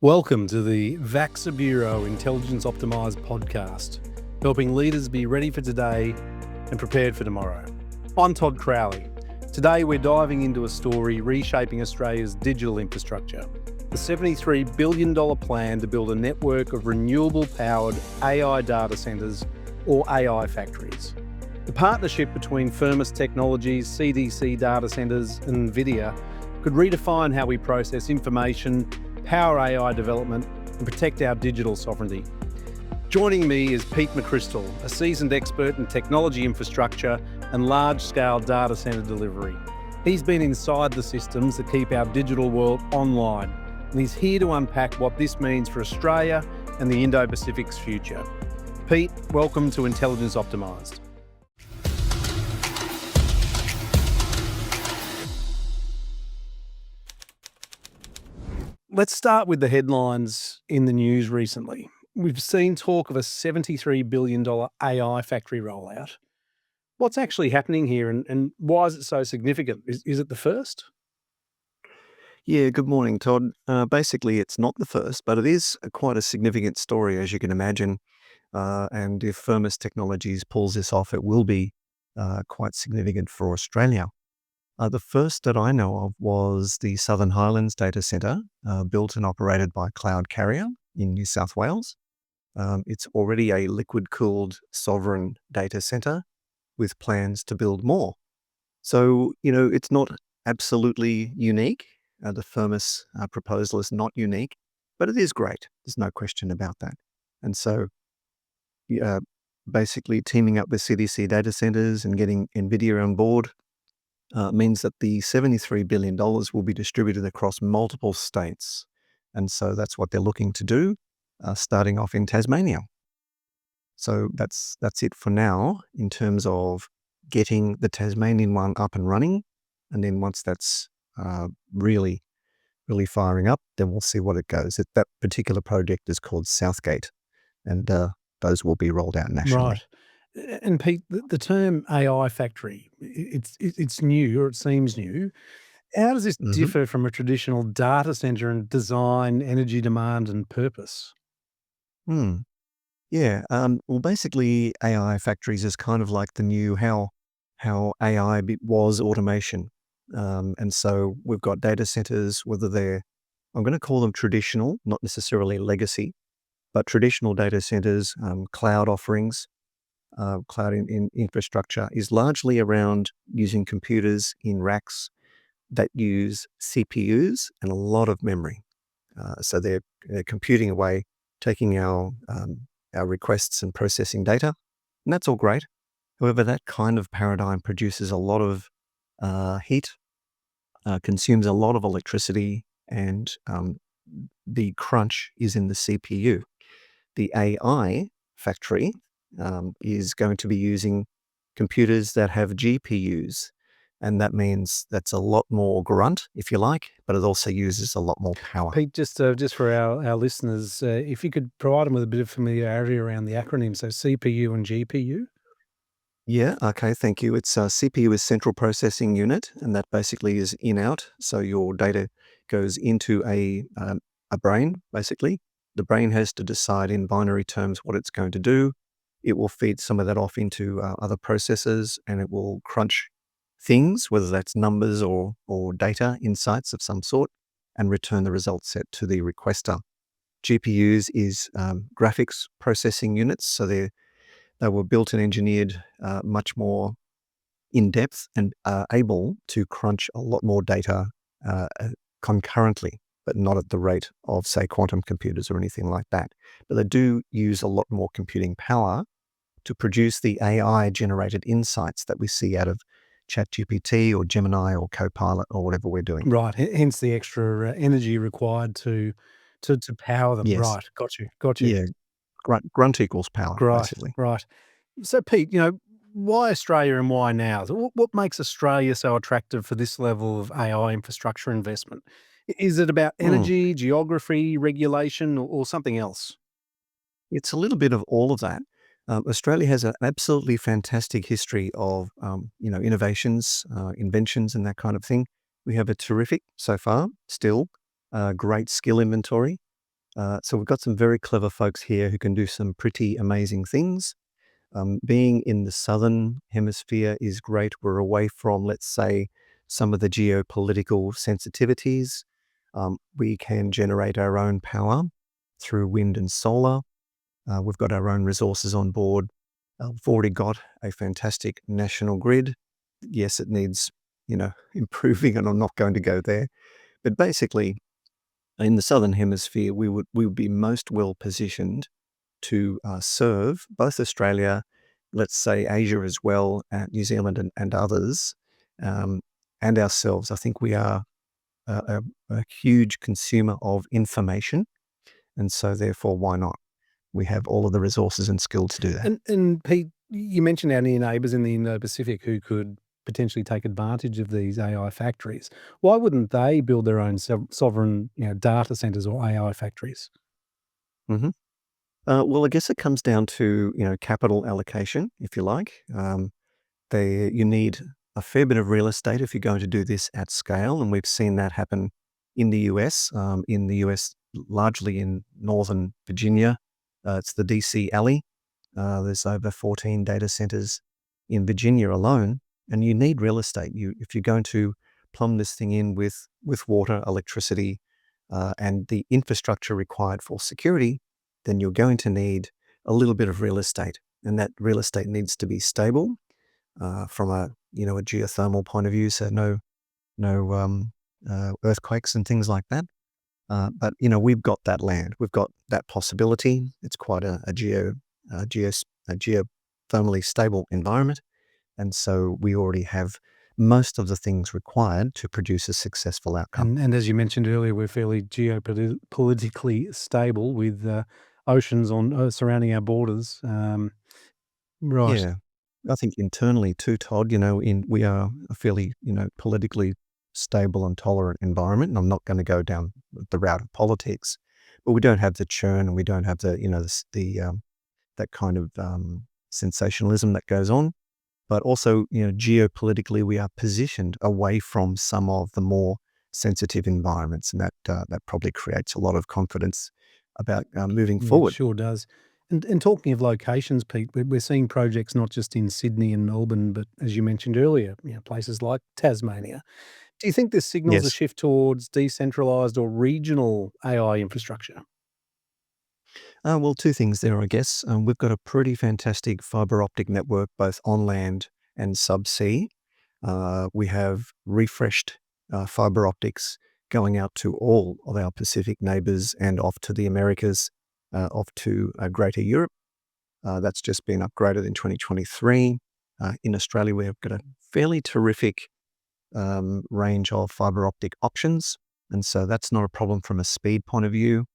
Welcome to the Vaxa Bureau Intelligence Optimised Podcast, helping leaders be ready for today and prepared for tomorrow. I'm Todd Crowley. Today we're diving into a story reshaping Australia's digital infrastructure, the $73 billion plan to build a network of renewable-powered AI data centres or AI factories. The partnership between Firmus-CDC-Nvidia data centres and Nvidia could redefine how we process information, power AI development, and protect our digital sovereignty. Joining me is Pete McCrystal, a seasoned expert in technology infrastructure and large-scale data centre delivery. He's been inside the systems that keep our digital world online, and he's here to unpack what this means for Australia and the Indo-Pacific's future. Pete, welcome to Intelligence Optimised. Let's start with the headlines in the news recently. We've seen talk of a $73 billion AI factory rollout. What's actually happening here and why is it so significant? Is it the first? Yeah, good morning, Todd. Basically, it's not the first, but it is quite a significant story, as you can imagine. And if Firmus Technologies pulls this off, it will be quite significant for Australia. The first that I know of was the Southern Highlands data centre, built and operated by Cloud Carrier in New South Wales. It's already a liquid-cooled sovereign data centre with plans to build more. So, it's not absolutely unique. The Firmus proposal is not unique, but it is great. There's no question about that. And so, basically teaming up with CDC data centres and getting Nvidia on board means that the $73 billion will be distributed across multiple states. And so that's what they're looking to do, starting off in Tasmania. So that's it for now in terms of getting the Tasmanian one up and running. And then once that's really firing up, then we'll see what it goes. That particular project is called Southgate, and those will be rolled out nationally. Right. And Pete, the term AI factory, it's new, or it seems new. How does this differ from a traditional data centre in design, energy demand and purpose? Yeah. Well, basically, AI factories is kind of like the new how AI was automation. And so we've got data centers, whether they're, I'm going to call them traditional, not necessarily legacy, but traditional data centers, cloud offerings. Cloud in infrastructure is largely around using computers in racks that use CPUs and a lot of memory. So they're computing away, taking our requests and processing data, and that's all great. However, that kind of paradigm produces a lot of heat, consumes a lot of electricity, and the crunch is in the CPU. The AI factory is going to be using computers that have GPUs, and that means that's a lot more grunt, if you like, but it also uses a lot more power. Pete, just for our listeners, if you could provide them with a bit of familiarity around the acronym, so CPU and GPU. Yeah, okay, thank you. It's CPU is central processing unit, and that basically is in-out. So your data goes into a brain, basically. The brain has to decide in binary terms what it's going to do. It will feed some of that off into other processors, and it will crunch things, whether that's numbers or data insights of some sort, and return the result set to the requester. GPUs is graphics processing units, so they were built and engineered much more in depth and able to crunch a lot more data concurrently, but not at the rate of, say, quantum computers or anything like that. But they do use a lot more computing power to produce the AI-generated insights that we see out of ChatGPT or Gemini or Copilot or whatever we're doing. Right, hence the extra energy required to power them. Yes. Right, got you. Yeah, grunt equals power, basically. Right. So Pete, why Australia and why now? So what makes Australia so attractive for this level of AI infrastructure investment? Is it about energy, geography, regulation, or something else? It's a little bit of all of that. Australia has an absolutely fantastic history of, innovations, inventions, and that kind of thing. We have a terrific, so far, still, great skill inventory. So we've got some very clever folks here who can do some pretty amazing things. Being in the southern hemisphere is great. We're away from, let's say, some of the geopolitical sensitivities. We can generate our own power through wind and solar. We've got our own resources on board. We've already got a fantastic national grid. Yes, it needs, improving, and I'm not going to go there. But basically, in the southern hemisphere, we would be most well positioned to serve both Australia, let's say Asia as well, New Zealand and others, and ourselves. I think we are a huge consumer of information, and so therefore, why not? We have all of the resources and skill to do that. And Pete, you mentioned our near neighbours in the Indo-Pacific who could potentially take advantage of these AI factories. Why wouldn't they build their own sovereign, data centres or AI factories? hmm Well, I guess it comes down to capital allocation, if you like. You need a fair bit of real estate if you're going to do this at scale, and we've seen that happen in the US. Largely in Northern Virginia. It's the DC Alley. There's over 14 data centers in Virginia alone, and you need real estate. If you're going to plumb this thing in with water, electricity, and the infrastructure required for security, then you're going to need a little bit of real estate, and that real estate needs to be stable from a geothermal point of view, so no earthquakes and things like that. But we've got that land, we've got that possibility. It's quite a geothermally stable environment, and so we already have most of the things required to produce a successful outcome. And as you mentioned earlier, we're fairly geopolitically stable with oceans surrounding our borders. Right. Yeah, I think internally too, Todd. We are a fairly politically stable and tolerant environment, and I'm not going to go down the route of politics, but we don't have the churn, and we don't have that kind of sensationalism that goes on. But also, geopolitically, we are positioned away from some of the more sensitive environments, and that probably creates a lot of confidence about moving Yeah, it forward. sure does. And talking of locations, Pete, we're seeing projects not just in Sydney and Melbourne, but as you mentioned earlier, places like Tasmania. Do you think this signals a Yes. shift towards decentralized or regional AI infrastructure? Well, two things there, I guess. We've got a pretty fantastic fiber optic network, both on land and subsea. We have refreshed fiber optics going out to all of our Pacific neighbors and off to the Americas, off to Greater Europe. That's just been upgraded in 2023. In Australia, we've got a fairly terrific range of fiber optic options, and so that's not a problem from a speed point of view.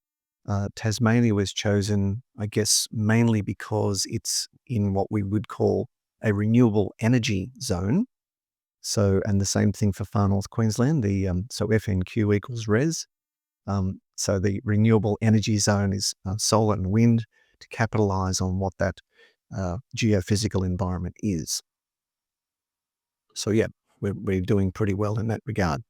Tasmania was chosen, I guess, mainly because it's in what we would call a renewable energy zone. So, and the same thing for Far North Queensland. So FNQ equals res. So the renewable energy zone is solar and wind to capitalize on what that geophysical environment is. So yeah, we're doing pretty well in that regard.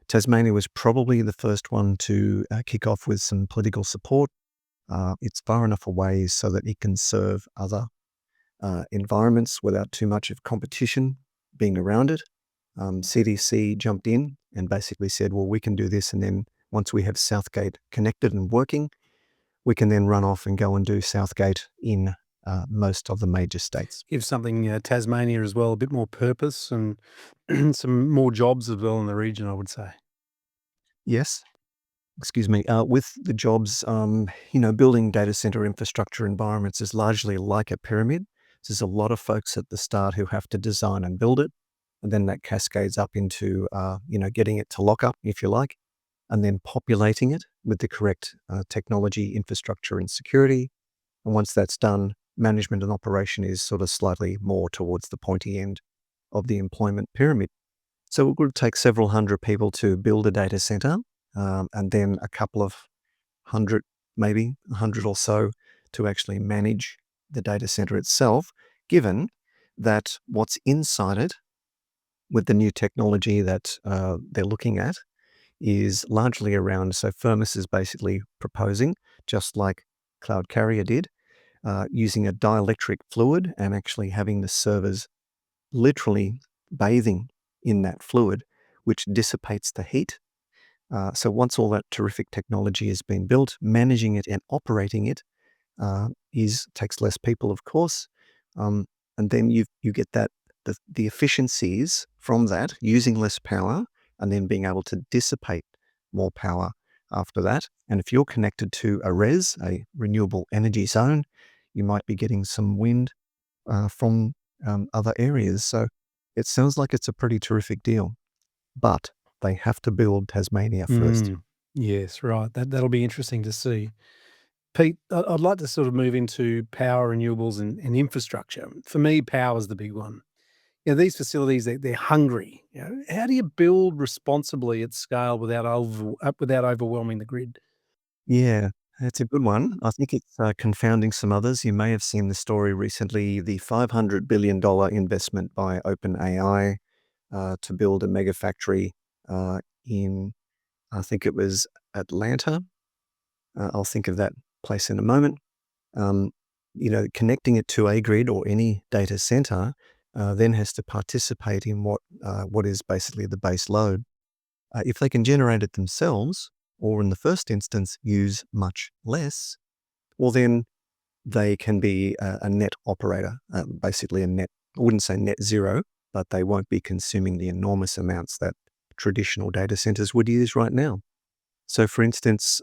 Tasmania was probably the first one to kick off with some political support. It's far enough away so that it can serve other environments without too much of competition being around it. CDC jumped in and basically said, well, we can do this, and then once we have Southgate connected and working, we can then run off and go and do Southgate in most of the major states. Give something Tasmania as well a bit more purpose and some more jobs as well in the region, I would say. Yes. Excuse me. With the jobs, building data center infrastructure environments is largely like a pyramid. There's a lot of folks at the start who have to design and build it, and then that cascades up into, getting it to lock up, if you like, and then populating it with the correct technology, infrastructure, and security. And once that's done, management and operation is sort of slightly more towards the pointy end of the employment pyramid. So it would take several hundred people to build a data center, and then a couple of hundred, maybe 100 or so, to actually manage the data center itself, given that what's inside it with the new technology that they're looking at is largely around, so Firmus is basically proposing, just like Cloud Carrier did, using a dielectric fluid and actually having the servers literally bathing in that fluid, which dissipates the heat. So once all that terrific technology has been built, managing it and operating it takes less people, of course, and then you get the efficiencies from that, using less power, and then being able to dissipate more power after that. And if you're connected to a renewable energy zone, you might be getting some wind from other areas. So it sounds like it's a pretty terrific deal, but they have to build Tasmania first. Yes, right. That'll be interesting to see. Pete, I'd like to sort of move into power, renewables, and infrastructure. For me, power is the big one. These facilities, they're hungry. How do you build responsibly at scale without overwhelming the grid? Yeah, that's a good one. I think it's confounding some others. You may have seen the story recently, the $500 billion investment by OpenAI to build a mega factory in, I think it was Atlanta. I'll think of that place in a moment. Connecting it to a grid or any data center then has to participate in what is basically the base load. If they can generate it themselves, or in the first instance use much less, well then they can be a net operator, basically I wouldn't say net zero, but they won't be consuming the enormous amounts that traditional data centers would use right now. So for instance,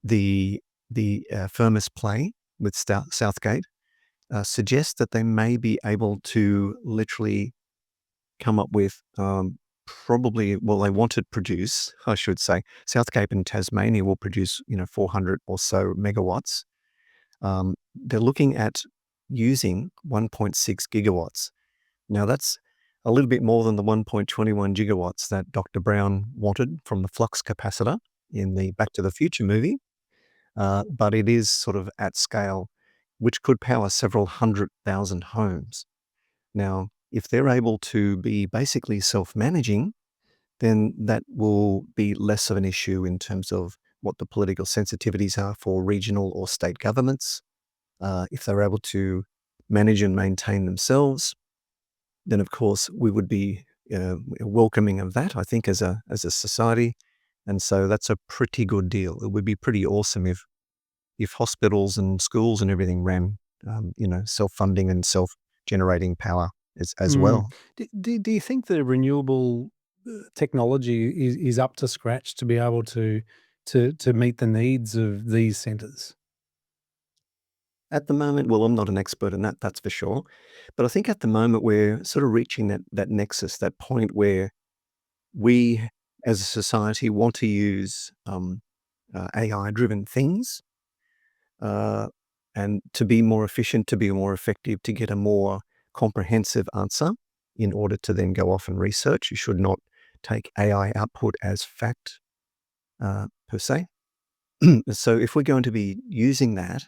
the Firmus play with Southgate suggests that they may be able to literally come up with they want to produce, I should say, Southgate and Tasmania will produce 400 or so megawatts. They're looking at using 1.6 gigawatts. Now that's a little bit more than the 1.21 gigawatts that Dr. Brown wanted from the flux capacitor in the Back to the Future movie, but it is sort of at scale, which could power several 100,000 homes. Now, if they're able to be basically self-managing, then that will be less of an issue in terms of what the political sensitivities are for regional or state governments. If they're able to manage and maintain themselves, then of course we would be welcoming of that, I think, as a society. And so that's a pretty good deal. It would be pretty awesome if hospitals and schools and everything ran, self-funding and self-generating power as well. Do you think the renewable technology is up to scratch to be able to meet the needs of these centres? At the moment, well, I'm not an expert in that, that's for sure. But I think at the moment we're sort of reaching that nexus, that point where we as a society want to use AI-driven things and to be more efficient, to be more effective, to get a more comprehensive answer in order to then go off and research. You should not take AI output as fact per se. So if we're going to be using that,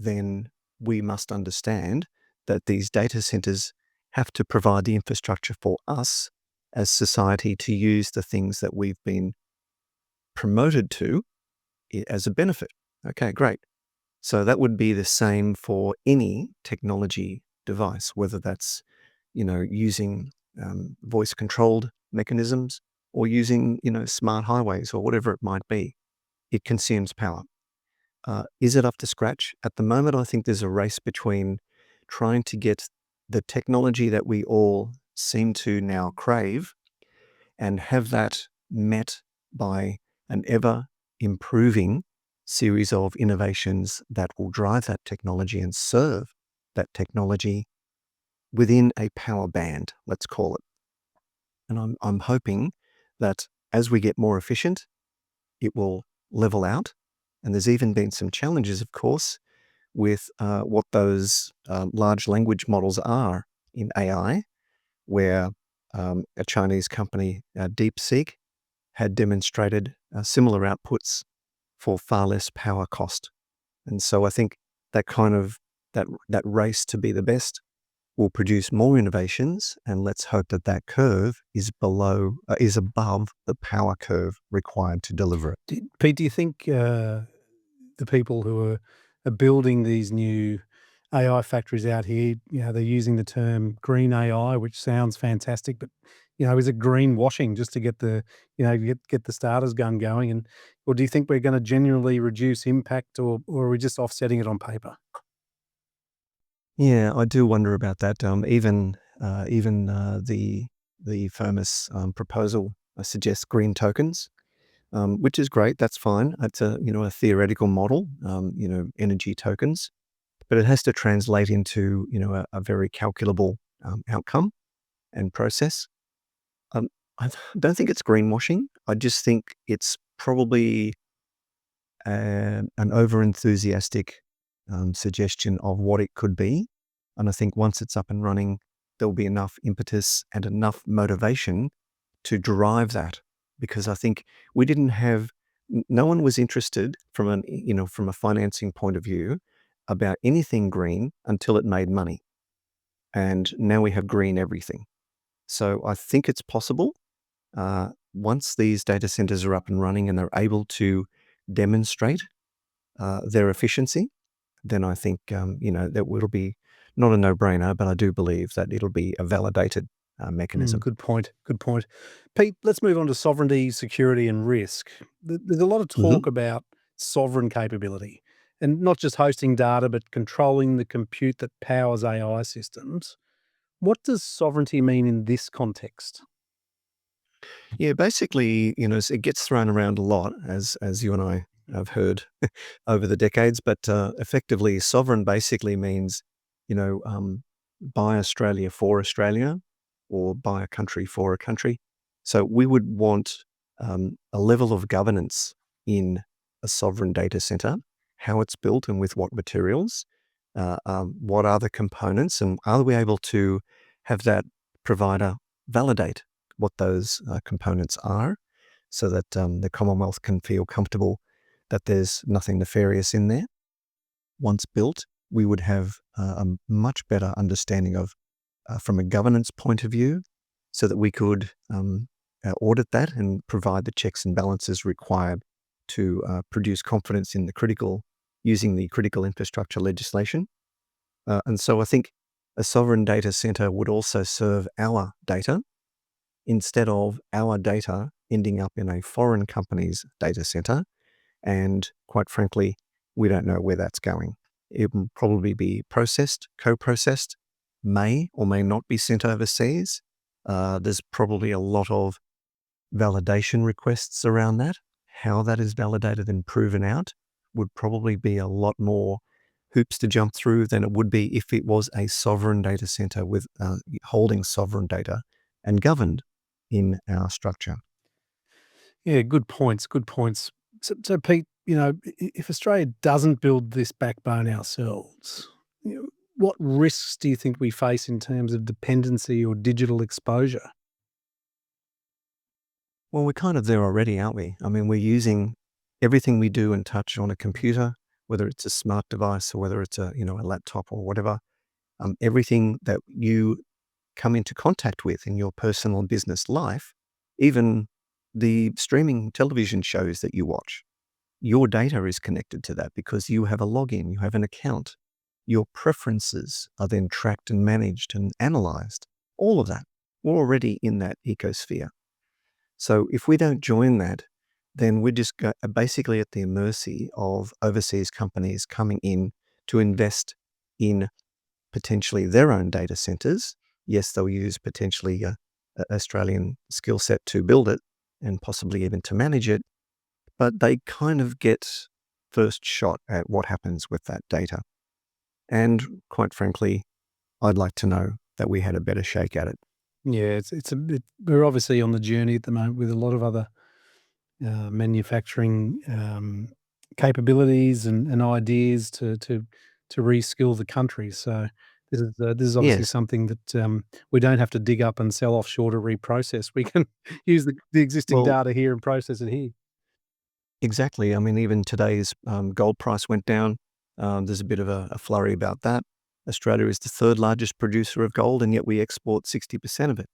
then we must understand that these data centers have to provide the infrastructure for us as society to use the things that we've been promoted to as a benefit. Okay, great. So that would be the same for any technology device, whether that's, using voice-controlled mechanisms or using, smart highways or whatever it might be. It consumes power. Is it up to scratch? At the moment, I think there's a race between trying to get the technology that we all seem to now crave and have that met by an ever-improving series of innovations that will drive that technology and serve that technology within a power band, let's call it. And I'm hoping that as we get more efficient, it will level out. And there's even been some challenges, of course, with what those large language models are in AI, where a Chinese company, DeepSeek, had demonstrated similar outputs for far less power cost. And so I think that kind of that race to be the best will produce more innovations, and let's hope that that curve is above the power curve required to deliver it. Pete, do you think the people who are building these new AI factories out here, they're using the term green AI, which sounds fantastic, but is it greenwashing just to get the get the starters gun going? Or do you think we're going to genuinely reduce impact, or are we just offsetting it on paper? Yeah, I do wonder about that. Even the Firmus proposal suggests green tokens, which is great. That's fine. It's a theoretical model. Energy tokens, but it has to translate into a very calculable outcome and process. I don't think it's greenwashing. I just think it's probably an over-enthusiastic suggestion of what it could be. And I think once it's up and running, there'll be enough impetus and enough motivation to drive that. Because I think no one was interested from a financing point of view about anything green until it made money. And now we have green everything. So I think it's possible. Once these data centers are up and running and they're able to demonstrate their efficiency, then I think that will be not a no-brainer, but I do believe that it'll be a validated mechanism. Good point. Good point. Pete, let's move on to sovereignty, security, and risk. There's a lot of talk about sovereign capability, and not just hosting data, but controlling the compute that powers AI systems. What does sovereignty mean in this context? Yeah, basically, it gets thrown around a lot, as you and I have heard over the decades. But effectively, sovereign basically means, buy Australia for Australia, or buy a country for a country. So we would want a level of governance in a sovereign data center, how it's built and with what materials, what are the components, and are we able to have that provider validate what those components are, so that the Commonwealth can feel comfortable that there's nothing nefarious in there. Once built, we would have a much better understanding of, from a governance point of view, so that we could audit that and provide the checks and balances required to produce confidence in using the critical infrastructure legislation. And so I think a sovereign data center would also serve our data, instead of our data ending up in a foreign company's data center. And quite frankly, we don't know where that's going. It will probably be co-processed, may or may not be sent overseas. There's probably a lot of validation requests around that. How that is validated and proven out would probably be a lot more hoops to jump through than it would be if it was a sovereign data center with holding sovereign data and governed in our structure. Yeah, good points. Good points. So Pete, if Australia doesn't build this backbone ourselves, what risks do you think we face in terms of dependency or digital exposure? Well, we're kind of there already, aren't we? I mean, we're using everything we do and touch on a computer, whether it's a smart device or whether it's a laptop or whatever. Everything that you come into contact with in your personal and business life, even the streaming television shows that you watch, your data is connected to that because you have a login, you have an account. Your preferences are then tracked and managed and analyzed. All of that, we're already in that ecosphere. So if we don't join that, then we're just basically at the mercy of overseas companies coming in to invest in potentially their own data centers. Yes, they'll use potentially a Australian skill set to build it and possibly even to manage it, but they kind of get first shot at what happens with that data. And quite frankly, I'd like to know that we had a better shake at it. Yeah, we're obviously on the journey at the moment with a lot of other manufacturing capabilities and ideas to reskill the country. So this is obviously Yes. something that we don't have to dig up and sell offshore to reprocess. We can use the existing Well, data here and process it here. exactly. I mean, even today's gold price went down. There's a bit of a flurry about that. Australia is the third largest producer of gold, and yet we export 60% of it.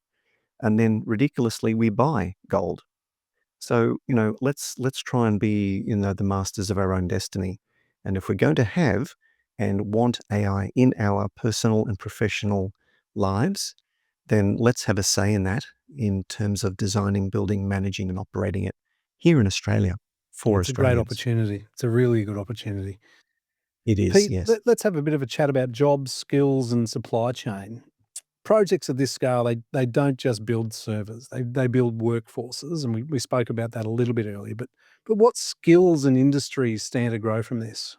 And then ridiculously, we buy gold. So, let's try and be, the masters of our own destiny. And if we're going to have and want AI in our personal and professional lives, then let's have a say in that in terms of designing, building, managing, and operating it here in Australia Yeah, for it's a great Australians. opportunity. It's a really good opportunity. It is, Pete, yes. let's have a bit of a chat about jobs, skills, and supply chain. Projects of this scale, they don't just build servers, they build workforces, and we spoke about that a little bit earlier. But what skills and industries stand to grow from this?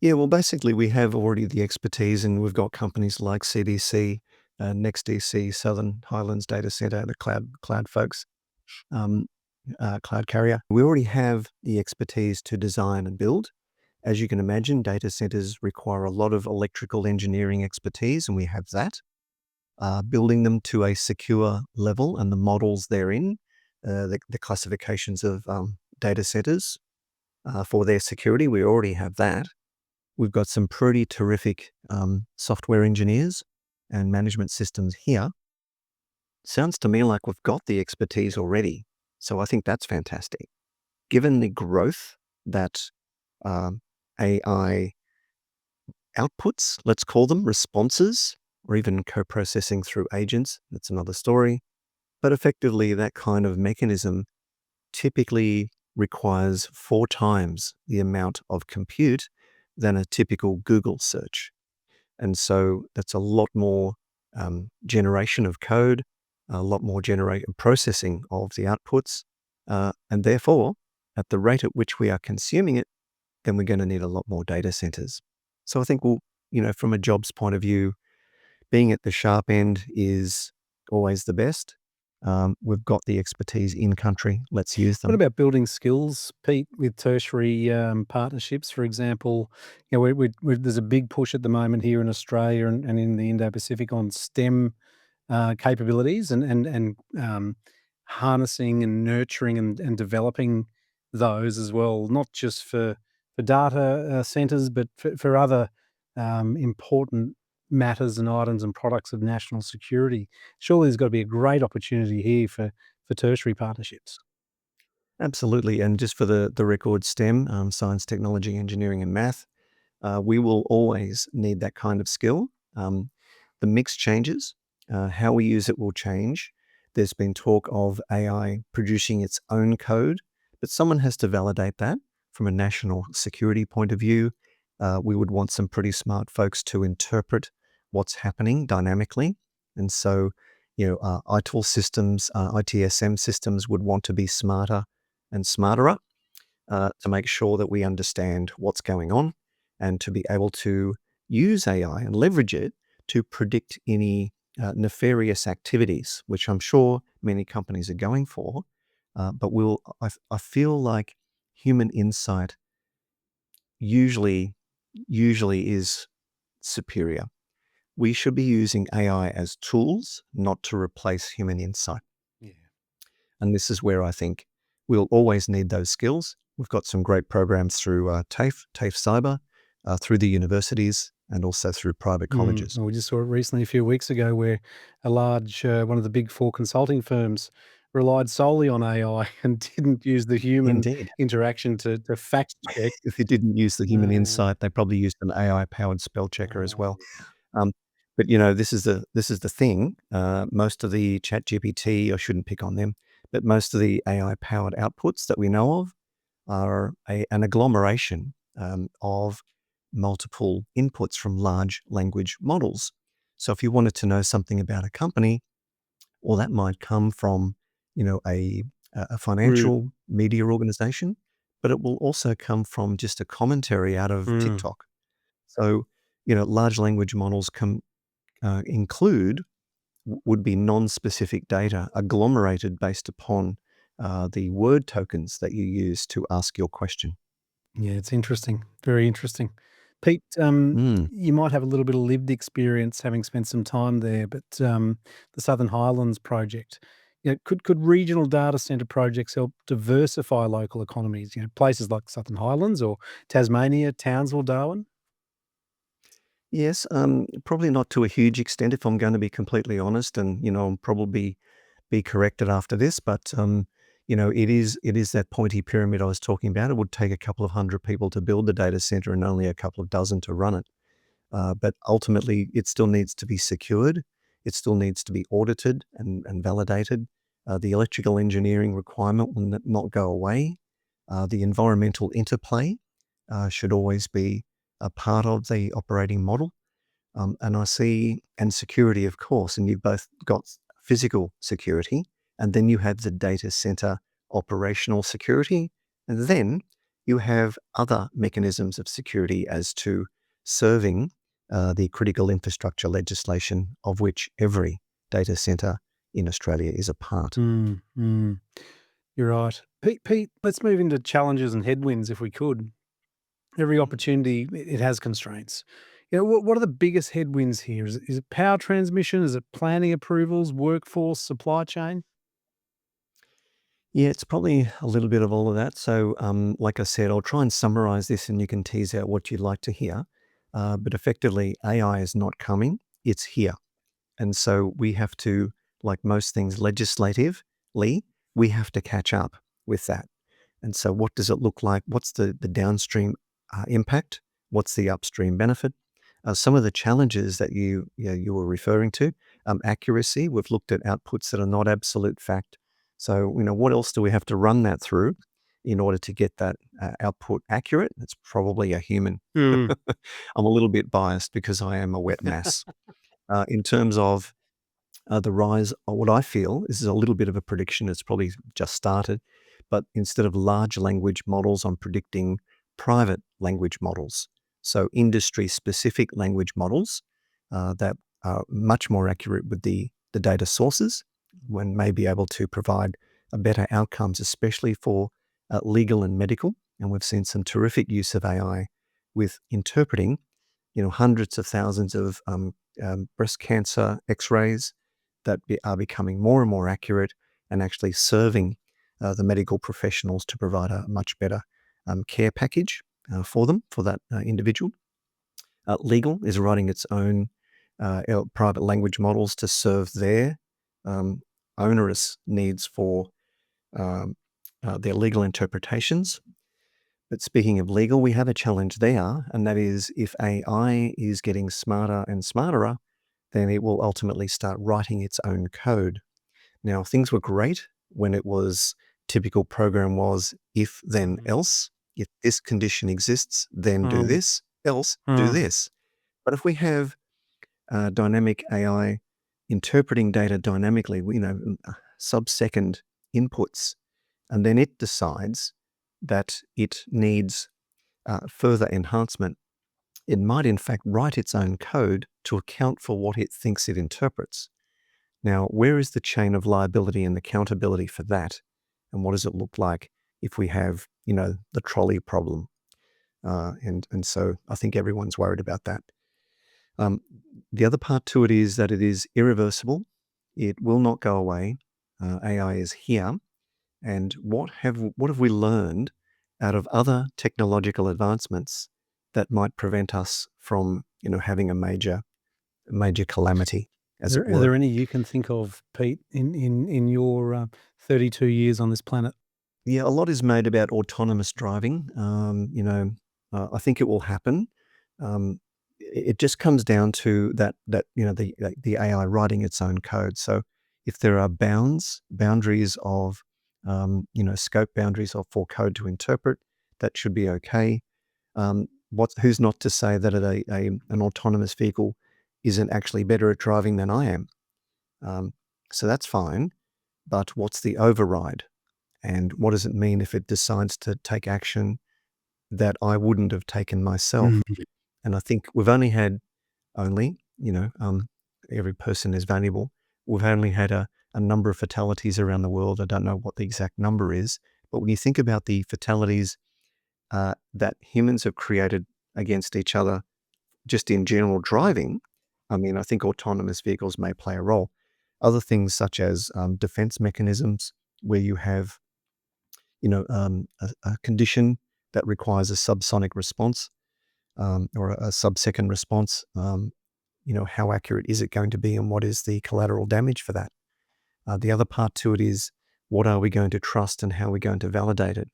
Yeah, well, basically, we have already the expertise, and we've got companies like CDC, NextDC, Southern Highlands Data Center, the cloud folks, um, cloud carrier. We already have the expertise to design and build. As you can imagine, data centers require a lot of electrical engineering expertise, and we have that. Building them to a secure level and the models therein, the classifications of data centers for their security, we already have that. We've got some pretty terrific software engineers and management systems here. Sounds to me like we've got the expertise already. So I think that's fantastic. Given the growth that AI outputs, let's call them responses, or even co-processing through agents, that's another story. But effectively, that kind of mechanism typically requires 4 times the amount of compute than a typical Google search. And so that's a lot more generation of code, a lot more processing of the outputs. And therefore, at the rate at which we are consuming it, then we're going to need a lot more data centers. So I think from a jobs point of view, being at the sharp end is always the best. We've got the expertise in country. Let's use What them. about building skills, Pete, with tertiary partnerships, for example? There's a big push at the moment here in Australia and in the Indo-Pacific on STEM capabilities and harnessing and nurturing and developing those as well, not just for data centers, but for other important matters and items and products of national security. Surely there's got to be a great opportunity here for tertiary partnerships. Absolutely. And just for the record, STEM, science, technology, engineering, and math, we will always need that kind of skill. The mix changes. How we use it will change. There's been talk of AI producing its own code, but someone has to validate that from a national security point of view. We would want some pretty smart folks to interpret what's happening dynamically. And so, ITIL systems, ITSM systems would want to be smarter and smarter to make sure that we understand what's going on and to be able to use AI and leverage it to predict any nefarious activities, which I'm sure many companies are going for. But I feel like human insight usually is superior. We should be using AI as tools, not to replace human insight. Yeah. And this is where I think we'll always need those skills. We've got some great programs through TAFE Cyber, through the universities, and also through private colleges. Well, we just saw it recently a few weeks ago where a large, one of the big four consulting firms relied solely on AI and didn't use the human Indeed. interaction to fact check. If they didn't use the human Uh, insight, they probably used an AI-powered spell checker as well. yeah. Um, but this is the thing. Most of the Chat GPT, I shouldn't pick on them, but most of the AI-powered outputs that we know of are an agglomeration of multiple inputs from large language models. So if you wanted to know something about a company, well, that might come from, a Mm, financial media organization, but it will also come from just a commentary out of mm. TikTok. So, large language models can include would be non-specific data agglomerated based upon the word tokens that you use to ask your question. Yeah, it's interesting. Very interesting. Pete, Mm. you might have a little bit of lived experience having spent some time there, but the Southern Highlands project, could regional data center projects help diversify local economies? Places like Southern Highlands or Tasmania, Townsville, Darwin. Yes, probably not to a huge extent, if I'm going to be completely honest, and I'll probably be corrected after this. But it is that pointy pyramid I was talking about. It would take a couple of hundred people to build the data center and only a couple of dozen to run it. But ultimately, it still needs to be secured. It still needs to be audited and validated. The electrical engineering requirement will not go away. The environmental interplay should always be a part of the operating model. And security, of course, and you've both got physical security, and then you have the data center operational security, and then you have other mechanisms of security as to serving the critical infrastructure legislation of which every data center in Australia is a part. You're right. Pete, let's move into challenges and headwinds if we could. Every opportunity, it has constraints. What are the biggest headwinds here? Is it power transmission? Is it planning approvals, workforce, supply chain? Yeah, it's probably a little bit of all of that. So, like I said, I'll try and summarize this and you can tease out what you'd like to hear. But effectively, AI is not coming, it's here. And so we have to, like most things legislatively, we have to catch up with that. And so what does it look like? What's the downstream impact? What's the upstream benefit? Some of the challenges that you were referring to, accuracy, we've looked at outputs that are not absolute fact. So, what else do we have to run that through in order to get that output accurate? It's probably a human. Mm. I'm a little bit biased because I am a wet mass. In terms of the rise, what I feel, this is a little bit of a prediction, it's probably just started, but instead of large language models, I'm predicting private language models. So industry-specific language models that are much more accurate with the data sources, when may be able to provide better outcomes, especially for legal and medical. And we've seen some terrific use of AI with interpreting, hundreds of thousands of breast cancer X-rays that are becoming more and more accurate and actually serving the medical professionals to provide a much better care package for them, for that individual. Legal is writing its own private language models to serve their onerous needs for their legal interpretations. But speaking of legal, we have a challenge there, and that is if AI is getting smarter and smarter, then it will ultimately start writing its own code. Now, things were great when it was typical program was if then else. If this condition exists, then do Mm. this, else do this. But if we have dynamic AI interpreting data dynamically, sub-second inputs, and then it decides that it needs further enhancement, it might in fact write its own code to account for what it thinks it interprets. Now, where is the chain of liability and accountability for that? And what does it look like if we have, the trolley problem? And so I think everyone's worried about that. The other part to it is that it is irreversible. It will not go away. AI is here. And what have we learned out of other technological advancements that might prevent us from, having a major calamity, as it Are were? there any you can think of, Pete, in your 32 years on this planet? Yeah, a lot is made about autonomous driving. I think it will happen. It just comes down to that the AI writing its own code. So if there are boundaries of scope boundaries for code to interpret, that should be okay. Who's not to say that an autonomous vehicle isn't actually better at driving than I am? So that's fine. But what's the override? And what does it mean if it decides to take action that I wouldn't have taken myself? And I think we've only had every person is valuable. We've only had a number of fatalities around the world. I don't know what the exact number is, but when you think about the fatalities that humans have created against each other just in general driving, I think autonomous vehicles may play a role. Other things such as defense mechanisms where you have a condition that requires a subsonic response. or a sub-second response. How accurate is it going to be, and what is the collateral damage for that? The other part to it is, what are we going to trust and how are we going to validate it?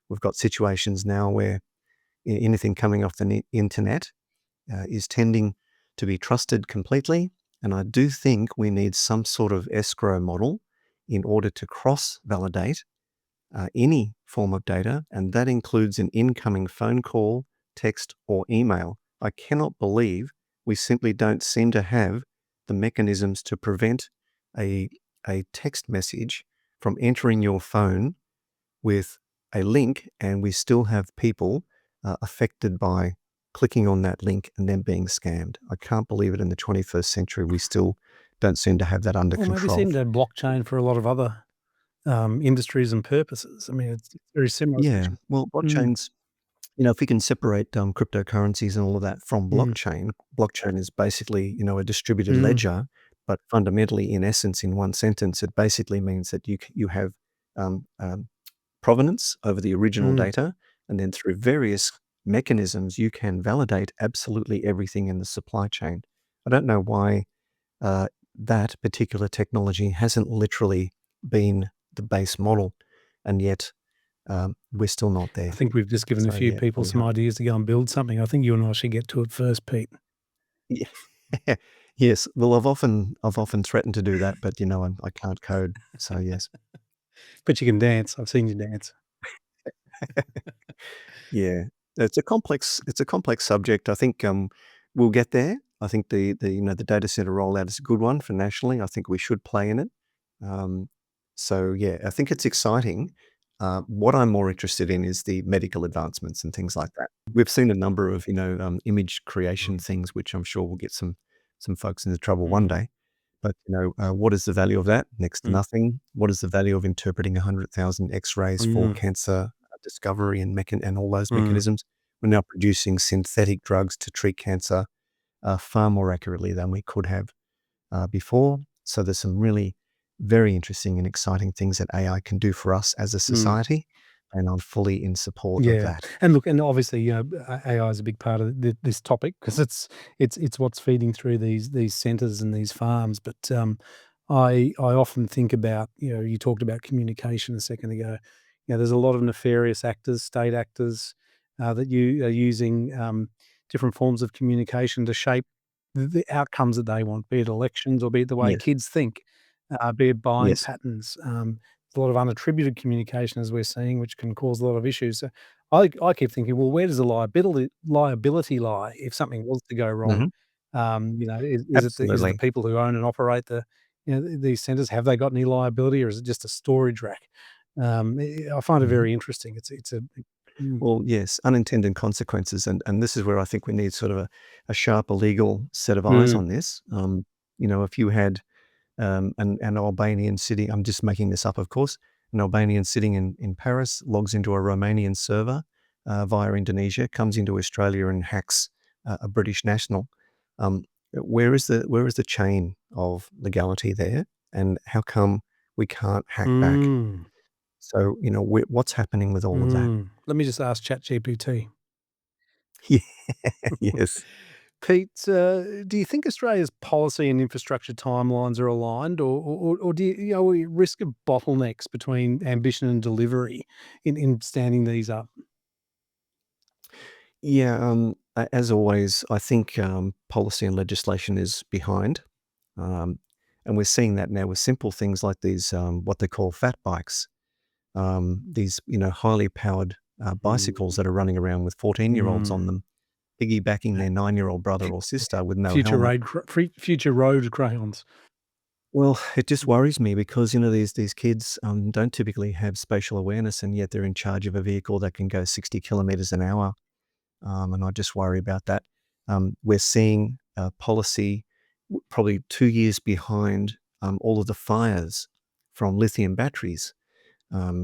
We've got situations now where anything coming off the internet is tending to be trusted completely. And I do think we need some sort of escrow model in order to cross-validate any form of data, and that includes an incoming phone call, text, or email. I cannot believe we simply don't seem to have the mechanisms to prevent a text message from entering your phone with a link, and we still have people affected by clicking on that link and then being scammed. I can't believe it in the 21st century. We still don't seem to have that under Well, maybe control. seem to have blockchain for a lot of other industries and purposes. I mean, it's very similar. Yeah, well, blockchains, if we can separate cryptocurrencies and all of that from blockchain is basically, a distributed ledger, but fundamentally, in essence, in one sentence, it basically means that you have provenance over the original data, and then through various mechanisms, you can validate absolutely everything in the supply chain. I don't know why that particular technology hasn't literally been the base model, and yet we're still not there. I think we've just given a few people some ideas to go and build something. I think you and I should get to it first, Pete. Yeah. Yes. Well, I've often threatened to do that, but I can't code. So yes. But you can dance. I've seen you dance. Yeah. It's a complex subject. I think we'll get there. I think the data center rollout is a good one for nationally. I think we should play in it. So yeah, I think it's exciting. What I'm more interested in is the medical advancements and things like that. We've seen a number of image creation things, which I'm sure will get some folks into trouble one day. But what is the value of that? Next to nothing. What is the value of interpreting 100,000 X-rays for cancer discovery and all those mechanisms? We're now producing synthetic drugs to treat cancer far more accurately than we could have before. So there's some really very interesting and exciting things that AI can do for us as a society, and I'm fully in support of that. And look, and obviously, AI is a big part of this topic because it's what's feeding through these centres and these farms. But I often think about, you talked about communication a second ago. There's a lot of nefarious actors, state actors, that you are using different forms of communication to shape the outcomes that they want, be it elections or be it the way Yes. kids think, be it buying Yes. patterns. There's a lot of unattributed communication, as we're seeing, which can cause a lot of issues. So I keep thinking, well, where does the liability lie if something was to go wrong? Is it Absolutely. the people who own and operate these centres? Have they got any liability, or is it just a storage rack? I find it very interesting. It's a Well, yes, unintended consequences, and this is where I think we need sort of a sharper legal set of eyes on this. If you had an Albanian sitting, I'm just making this up, of course, an Albanian sitting in Paris logs into a Romanian server via Indonesia, comes into Australia and hacks a British national. Where is the chain of legality there, and how come we can't hack back? So, what's happening with all of that? Let me just ask ChatGPT. Yeah, yes. Pete, do you think Australia's policy and infrastructure timelines are aligned, or do we risk of bottlenecks between ambition and delivery in standing these up? Yeah, as always, I think policy and legislation is behind. And we're seeing that now with simple things like these, what they call fat bikes, these, highly powered bicycles that are running around with 14-year-olds on them, piggybacking their 9-year-old brother or sister with no helmet. Future road crayons. Well, it just worries me because, these kids don't typically have spatial awareness, and yet they're in charge of a vehicle that can go 60 kilometers an hour. And I just worry about that. We're seeing policy probably 2 years behind all of the fires from lithium batteries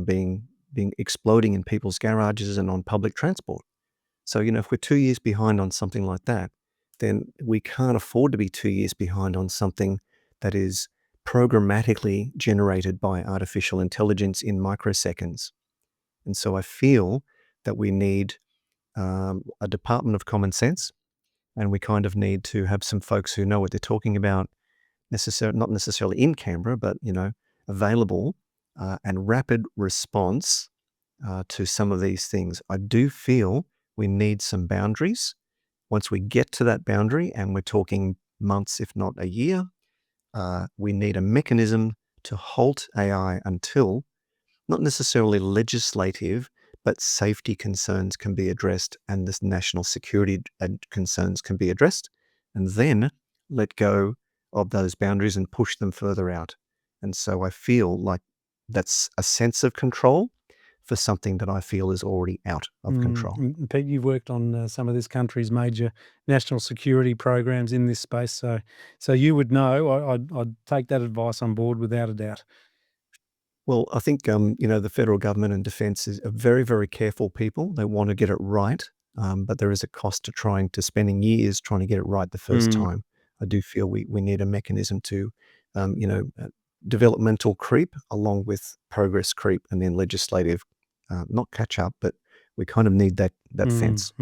being exploding in people's garages and on public transport. So, if we're 2 years behind on something like that, then we can't afford to be 2 years behind on something that is programmatically generated by artificial intelligence in microseconds. And so I feel that we need a department of common sense, and we kind of need to have some folks who know what they're talking about, not necessarily in Canberra, but available and rapid response to some of these things. I do feel we need some boundaries. Once we get to that boundary, and we're talking months, if not a year, we need a mechanism to halt AI until not necessarily legislative, but safety concerns can be addressed and this national security concerns can be addressed, and then let go of those boundaries and push them further out. And so I feel like that's a sense of control for something that I feel is already out of control. Pete, you've worked on some of this country's major national security programs in this space, so you would know. I'd take that advice on board without a doubt. Well, I think, the federal government and defence are very, very careful people. They want to get it right, but there is a cost to spending years trying to get it right the first time. I do feel we need a mechanism to, developmental creep along with progress creep, and then legislative, not catch up, but we kind of need that fence.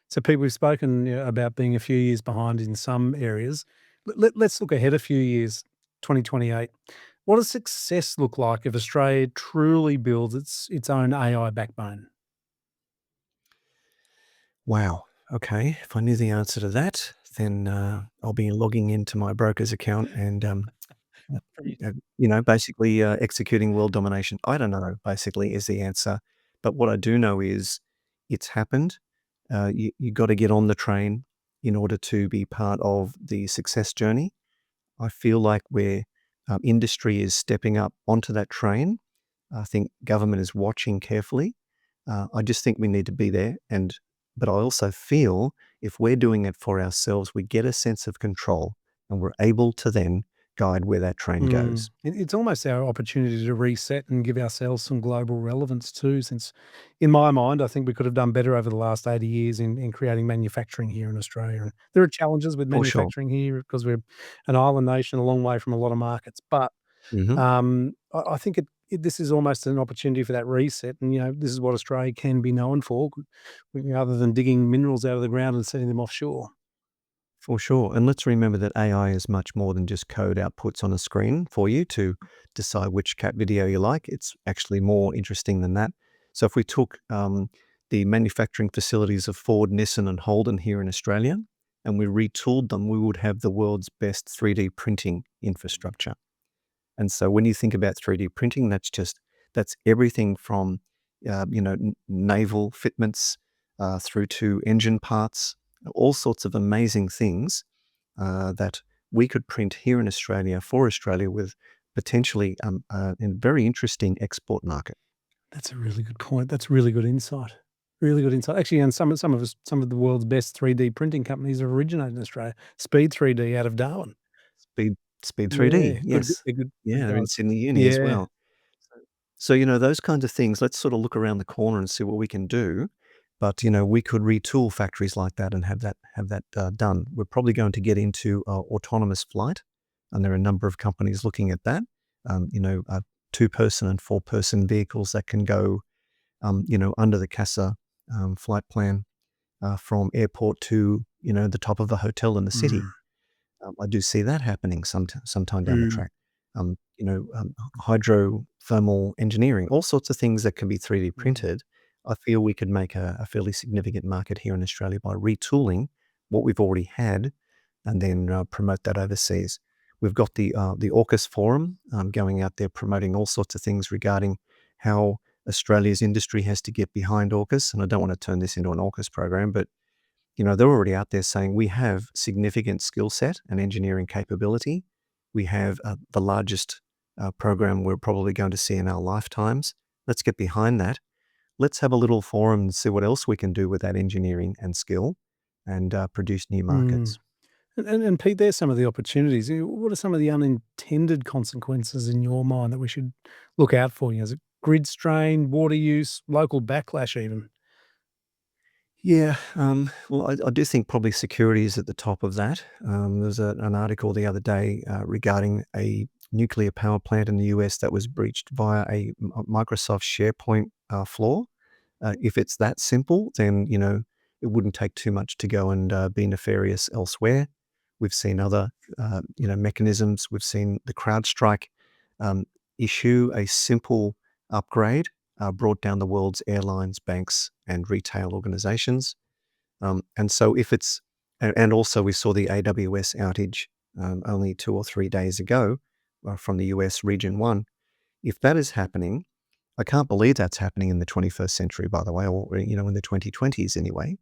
So, Pete, we've spoken about being a few years behind in some areas. Let's look ahead a few years, 2028. What does success look like if Australia truly builds its own AI backbone? Wow. Okay. If I knew the answer to that, then I'll be logging into my broker's account and basically executing world domination. I don't know, basically, is the answer. But what I do know is it's happened. You got to get on the train in order to be part of the success journey. I feel like where industry is stepping up onto that train, I think government is watching carefully. I just think we need to be there. But I also feel if we're doing it for ourselves, we get a sense of control and we're able to then guide where that train goes. It's almost our opportunity to reset and give ourselves some global relevance too, since in my mind, I think we could have done better over the last 80 years in creating manufacturing here in Australia. And there are challenges with For sure. manufacturing here because we're an island nation, a long way from a lot of markets. But Hmm. I think this is almost an opportunity for that reset. And, this is what Australia can be known for, other than digging minerals out of the ground and setting them offshore. For sure. And let's remember that AI is much more than just code outputs on a screen for you to decide which cat video you like. It's actually more interesting than that. So if we took the manufacturing facilities of Ford, Nissan, and Holden here in Australia, and we retooled them, we would have the world's best 3D printing infrastructure. And so when you think about 3D printing, that's everything from naval fitments through to engine parts, all sorts of amazing things that we could print here in Australia for Australia with potentially a very interesting export market. That's a really good point. That's really good insight. Really good insight. Actually, and some of the world's best 3D printing companies have originated in Australia. Speed 3D out of Darwin. Speed Yeah, 3D, yes. good Yeah, they're in guys. Sydney Uni as Yeah. well. So, those kinds of things, let's sort of look around the corner and see what we can do. But, we could retool factories like that and have that done. We're probably going to get into autonomous flight, and there are a number of companies looking at that. Two-person and four-person vehicles that can go, under the CASA flight plan from airport to, the top of a hotel in the city. I do see that happening sometime down the Mm. track. Hydrothermal engineering, all sorts of things that can be 3D printed. I feel we could make a fairly significant market here in Australia by retooling what we've already had and then promote that overseas. We've got the AUKUS forum going out there promoting all sorts of things regarding how Australia's industry has to get behind AUKUS. And I don't want to turn this into an AUKUS program, but they're already out there saying we have significant skill set and engineering capability. We have the largest program we're probably going to see in our lifetimes. Let's get behind that. Let's have a little forum and see what else we can do with that engineering and skill and produce new Mm. markets. And Pete, there's some of the opportunities. What are some of the unintended consequences in your mind that we should look out for? Is it grid strain, water use, local backlash even? Yeah, well, I do think probably security is at the top of that. There's an article the other day regarding a nuclear power plant in the US that was breached via a Microsoft SharePoint flaw. If it's that simple, then, it wouldn't take too much to go and be nefarious elsewhere. We've seen other, mechanisms. We've seen the CrowdStrike issue a simple upgrade, brought down the world's airlines, banks, and retail organizations. And so if it's, and also we saw the AWS outage only 2 or 3 days ago from the US Region 1. If that is happening, I can't believe that's happening in the 21st century, by the way, or, in the 2020s anyway,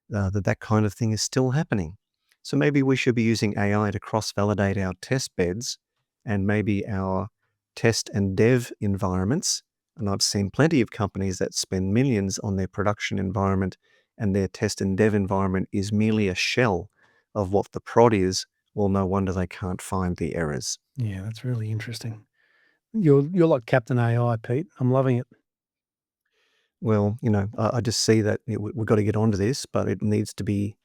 that kind of thing is still happening. So maybe we should be using AI to cross-validate our test beds and maybe our test and dev environments. And I've seen plenty of companies that spend millions on their production environment, and their test and dev environment is merely a shell of what the prod is. Well, no wonder they can't find the errors. Yeah, that's really interesting. You're like Captain AI, Pete. I'm loving it. Well, I just see that we've got to get onto this, but it needs to be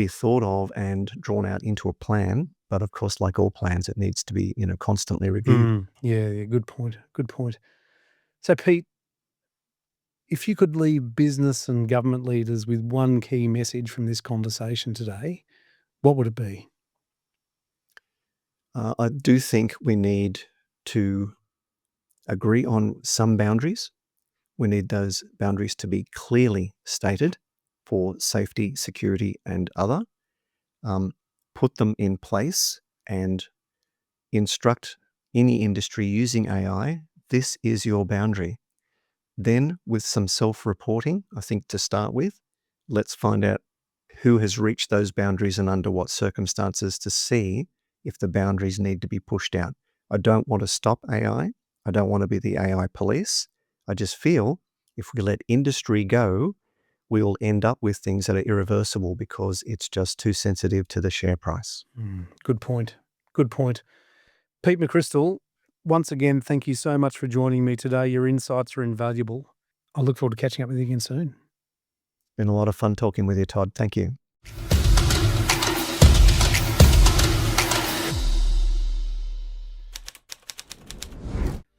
thought of and drawn out into a plan. But of course, like all plans, it needs to be, constantly reviewed. Yeah, good point. Good point. So, Pete, if you could leave business and government leaders with one key message from this conversation today, what would it be? I do think we need to agree on some boundaries. We need those boundaries to be clearly stated for safety, security, and other. Put them in place and instruct any industry using AI, this is your boundary. Then with some self-reporting, I think to start with, let's find out who has reached those boundaries and under what circumstances to see if the boundaries need to be pushed out. I don't want to stop AI. I don't want to be the AI police. I just feel if we let industry go, we will end up with things that are irreversible because it's just too sensitive to the share price. Good point. Good point. Pete McCrystal, once again, thank you so much for joining me today. Your insights are invaluable. I look forward to catching up with you again soon. Been a lot of fun talking with you, Todd. Thank you.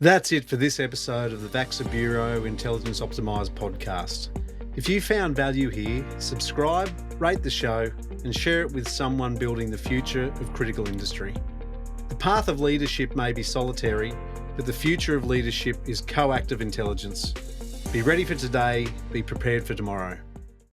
That's it for this episode of the Vaxa Bureau Intelligence Optimised Podcast. If you found value here, subscribe, rate the show, and share it with someone building the future of critical industry. The path of leadership may be solitary, but the future of leadership is coactive intelligence. Be ready for today, be prepared for tomorrow.